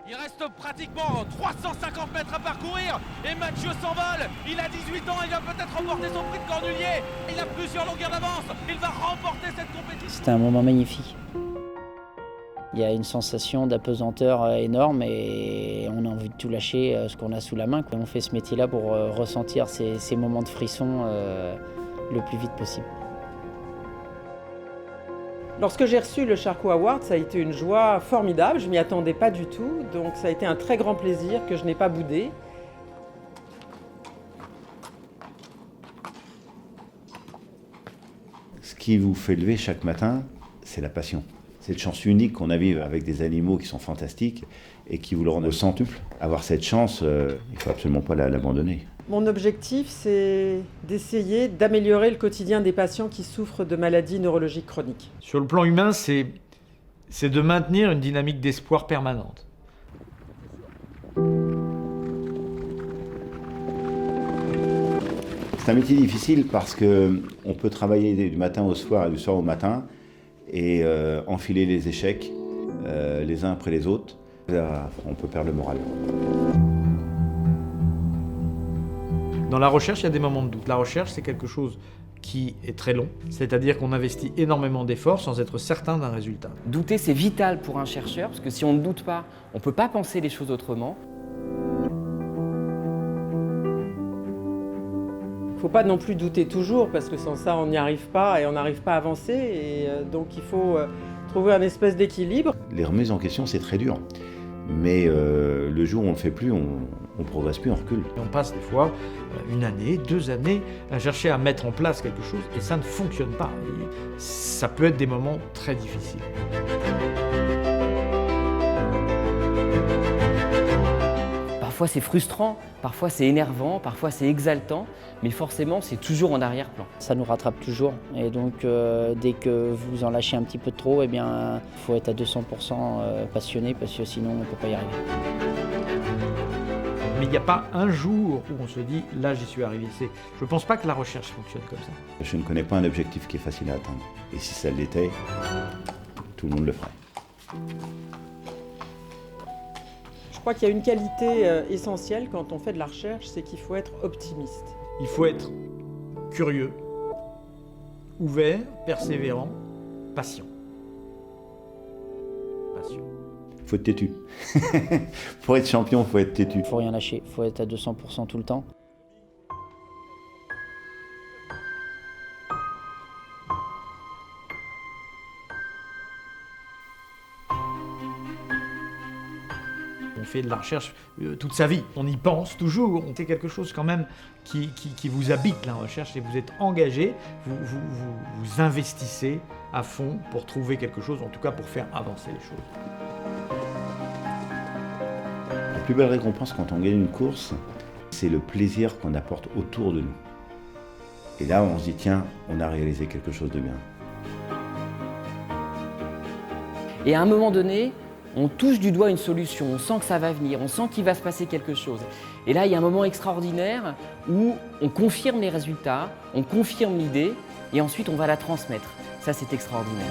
Il reste pratiquement 350 mètres à parcourir et Mathieu s'envole. Il a 18 ans, il va peut-être remporter son prix de Cornulier. Il a plusieurs longueurs d'avance. Il va remporter cette compétition. C'était un moment magnifique. Il y a une sensation d'apesanteur énorme et on a envie de tout lâcher ce qu'on a sous la main. On fait ce métier-là pour ressentir ces moments de frisson le plus vite possible. Lorsque j'ai reçu le Charcot Award, ça a été une joie formidable, je ne m'y attendais pas du tout, donc ça a été un très grand plaisir que je n'ai pas boudé. Ce qui vous fait lever chaque matin, c'est la passion. Cette chance unique qu'on a vivre avec des animaux qui sont fantastiques et qui vous le rendent au centuple. Avoir cette chance, il ne faut absolument pas l'abandonner. Mon objectif, c'est d'essayer d'améliorer le quotidien des patients qui souffrent de maladies neurologiques chroniques. Sur le plan humain, c'est de maintenir une dynamique d'espoir permanente. C'est un métier difficile parce qu'on peut travailler du matin au soir et du soir au matin et enfiler les échecs les uns après les autres. On peut perdre le moral. Dans la recherche, il y a des moments de doute. La recherche, c'est quelque chose qui est très long, c'est-à-dire qu'on investit énormément d'efforts sans être certain d'un résultat. Douter, c'est vital pour un chercheur, parce que si on ne doute pas, on ne peut pas penser les choses autrement. Il ne faut pas non plus douter toujours, parce que sans ça, on n'y arrive pas et on n'arrive pas à avancer. Et donc il faut trouver un espèce d'équilibre. Les remises en question, c'est très dur. Mais le jour où on ne le fait plus, on ne progresse plus, on recule. On passe des fois 1 année, 2 années à chercher à mettre en place quelque chose et ça ne fonctionne pas. Et ça peut être des moments très difficiles. Parfois c'est frustrant, parfois c'est énervant, parfois c'est exaltant, mais forcément c'est toujours en arrière-plan. Ça nous rattrape toujours et donc dès que vous en lâchez un petit peu de trop, eh bien, faut être à 200% passionné parce que sinon on ne peut pas y arriver. Mais il n'y a pas un jour où on se dit « là j'y suis arrivé ». Je ne pense pas que la recherche fonctionne comme ça. Je ne connais pas un objectif qui est facile à atteindre. Et si ça l'était, tout le monde le ferait. Je crois qu'il y a une qualité essentielle quand on fait de la recherche, c'est qu'il faut être optimiste. Il faut être curieux, ouvert, persévérant, patient. Patient. Il faut être têtu. Pour être champion, il faut être têtu. Il ne faut rien lâcher, il faut être à 200% tout le temps. On fait de la recherche toute sa vie, on y pense toujours, c'est quelque chose quand même qui vous habite la recherche et vous êtes engagé, vous investissez à fond pour trouver quelque chose, en tout cas pour faire avancer les choses. La plus belle récompense quand on gagne une course, c'est le plaisir qu'on apporte autour de nous. Et là, on se dit, tiens, on a réalisé quelque chose de bien. Et à un moment donné, on touche du doigt une solution, on sent que ça va venir, on sent qu'il va se passer quelque chose. Et là, il y a un moment extraordinaire où on confirme les résultats, on confirme l'idée et ensuite on va la transmettre. Ça, c'est extraordinaire.